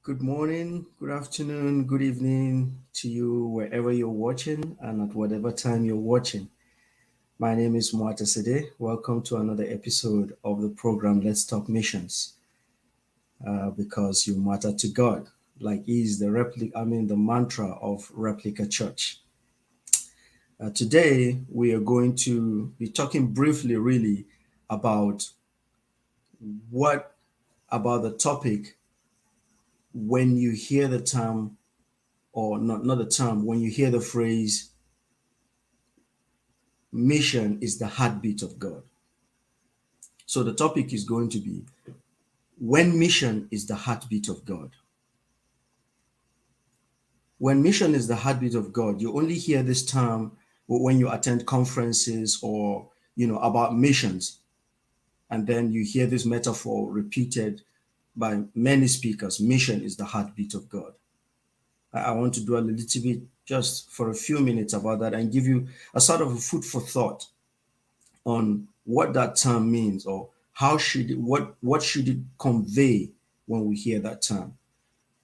Good morning, good afternoon, good evening to you wherever you're watching and at whatever time you're watching. My name is Mwat Asedeh. Welcome to another episode of the program Let's Talk Missions. Because you matter to God, like is the the mantra of Replica Church. Today we are going to be talking briefly, really, about what about the topic when you hear the term, or not the term, when you hear the phrase mission is the heartbeat of God. So the topic is going to be when mission is the heartbeat of God. When mission is the heartbeat of God, you only hear this term when you attend conferences or about missions, and then you hear this metaphor repeated by many speakers. Mission is the heartbeat of God. I want to do a little bit just for a few minutes about that and give you a sort of a food for thought on what that term means, or what should it convey when we hear that term.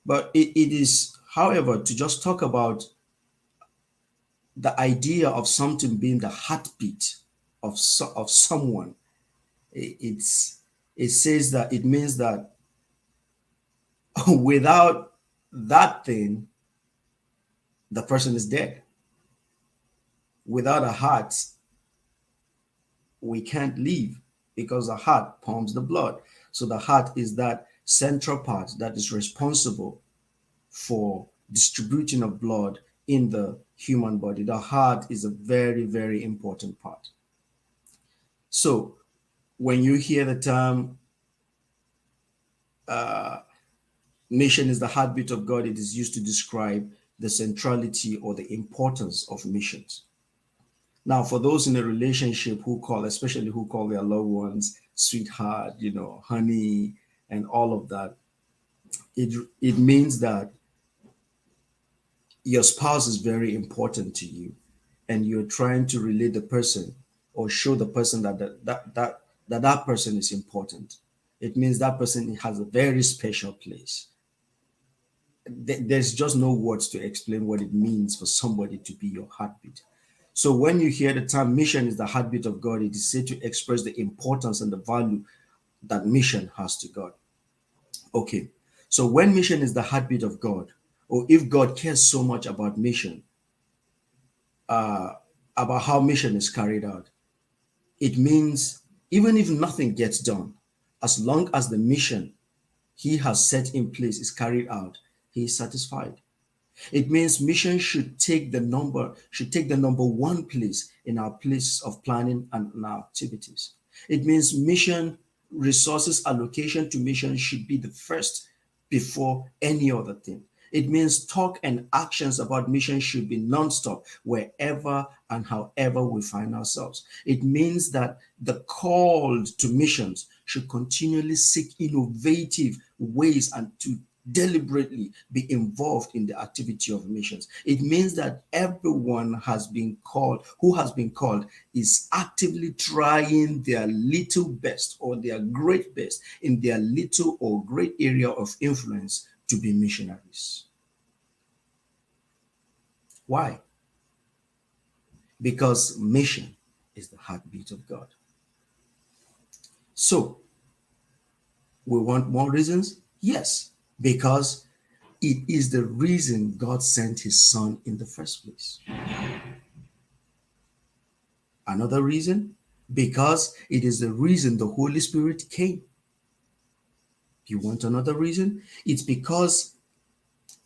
But it is, however, to just talk about the idea of something being the heartbeat of someone. It says that it means that without that thing, the person is dead. Without a heart, we can't live, because the heart pumps the blood. So the heart is that central part that is responsible for distributing of blood in the human body. The heart is a very, very important part. So when you hear the term mission is the heartbeat of God, it is used to describe the centrality or the importance of missions. Now, for those in a relationship especially who call their loved ones sweetheart, honey, and all of that, it means that your spouse is very important to you, and you're trying to relate the person or show the person that person is important. It means that person has a very special place. There's just no words to explain what it means for somebody to be your heartbeat. So when you hear the term mission is the heartbeat of God, it is said to express the importance and the value that mission has to God. Okay, so when mission is the heartbeat of God, or if God cares so much about mission, about how mission is carried out, it means even if nothing gets done, as long as the mission he has set in place is carried out, he is satisfied. It means mission should take the number one place in our place of planning and in our activities. It means mission resources allocation to mission should be the first before any other thing. It means talk and actions about mission should be nonstop wherever and however we find ourselves. It means that the called to missions should continually seek innovative ways and to deliberately be involved in the activity of missions. It means that everyone who has been called is actively trying their little best or their great best in their little or great area of influence to be missionaries. Why? Because mission is the heartbeat of God. So, we want more reasons? Yes, because it is the reason God sent his son in the first place. Another reason, because it is the reason the Holy Spirit came. You want another reason? It's because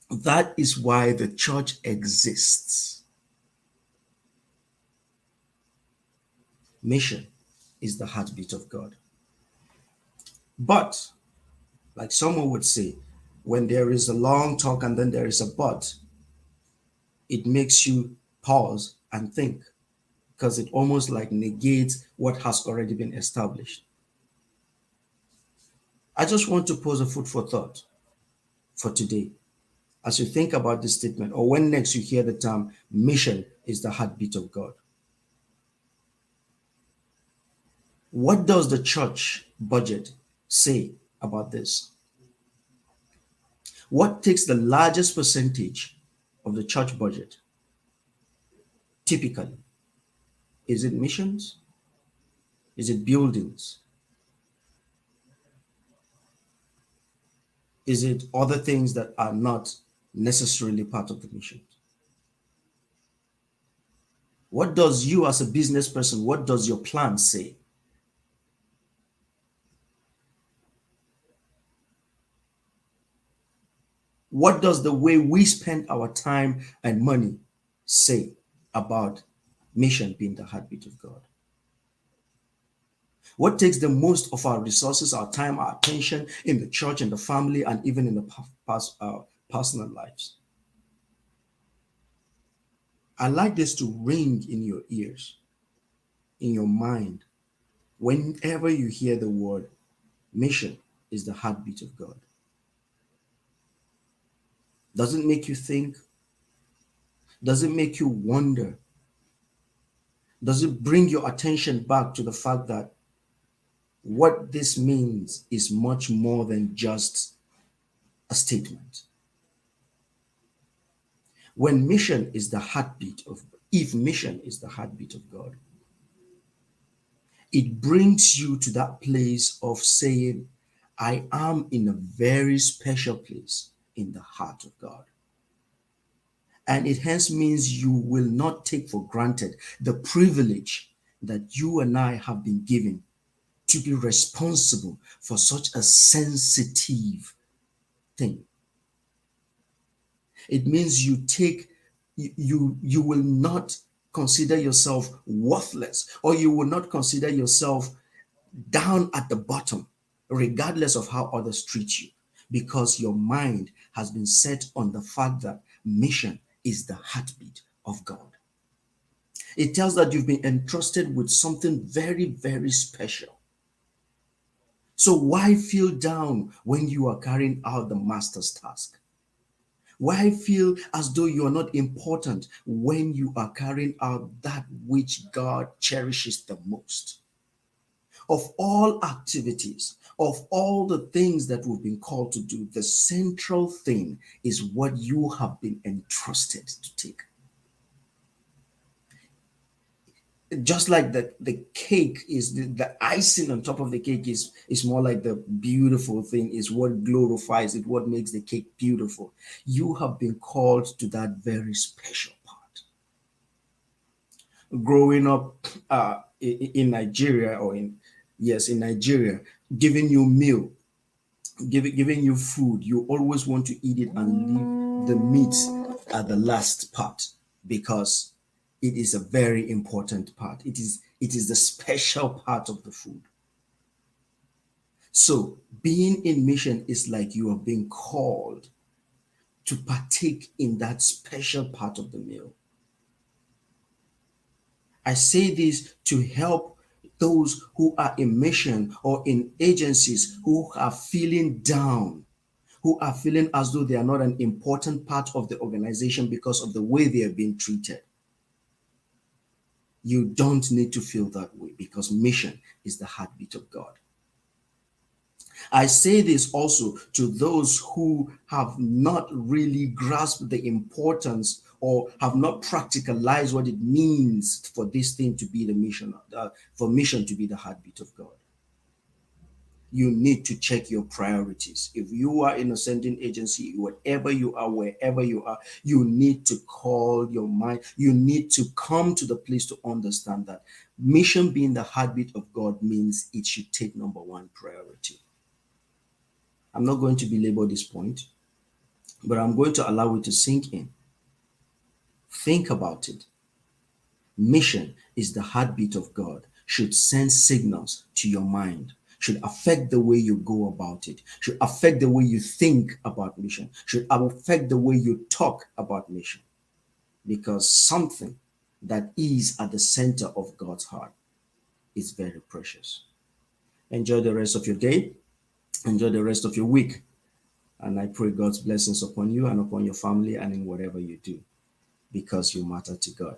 that is why the church exists. Mission is the heartbeat of God. But, like someone would say, when there is a long talk and then there is a but, it makes you pause and think, because it almost like negates what has already been established. I just want to pose a food for thought for today as you think about this statement, or when next you hear the term mission is the heartbeat of God. What does the church budget say about this? What takes the largest percentage of the church budget typically? Is it missions? Is it buildings? Is it other things that are not necessarily part of the mission? What does you as a business person, what does your plan say? What does the way we spend our time and money say about mission being the heartbeat of God? What takes the most of our resources, our time, our attention in the church and the family and even in the personal lives? I like this to ring in your ears, in your mind, whenever you hear the word mission is the heartbeat of God. Does it make you think? Does it make you wonder? Does it bring your attention back to the fact that what this means is much more than just a statement? When mission is the heartbeat of, if mission is the heartbeat of God, it brings you to that place of saying, I am in a very special place in the heart of God. And it hence means you will not take for granted the privilege that you and I have been given to be responsible for such a sensitive thing. It means you will not consider yourself worthless, or you will not consider yourself down at the bottom, regardless of how others treat you, because your mind has been set on the fact that mission is the heartbeat of God. It tells that you've been entrusted with something very, very special. So why feel down when you are carrying out the master's task? Why feel as though you are not important when you are carrying out that which God cherishes the most? Of all activities, of all the things that we've been called to do, the central thing is what you have been entrusted to take. Just like the cake is the icing on top of the cake is more like the beautiful thing, is what glorifies it, what makes the cake beautiful. You have been called to that very special part. Growing up in Nigeria, or in Nigeria, giving you meal, giving you food, you always want to eat it and leave the meat at the last part, because it is a very important part. It is the special part of the food. So being in mission is like you are being called to partake in that special part of the meal. I say this to help those who are in mission or in agencies who are feeling down, who are feeling as though they are not an important part of the organization because of the way they are being treated. You don't need to feel that way, because mission is the heartbeat of God. I say this also to those who have not really grasped the importance or have not practicalized what it means for this thing to be the mission, for mission to be the heartbeat of God. You need to check your priorities. If you are in a sending agency, whatever you are, wherever you are, you need to call your mind. You need to come to the place to understand that mission being the heartbeat of God means it should take number one priority. I'm not going to belabor this point, but I'm going to allow it to sink in. Think about it. Mission is the heartbeat of God, should send signals to your mind, should affect the way you go about it, should affect the way you think about mission, should affect the way you talk about mission, because something that is at the center of God's heart is very precious. Enjoy the rest of your day. Enjoy the rest of your week. And I pray God's blessings upon you and upon your family and in whatever you do, because you matter to God.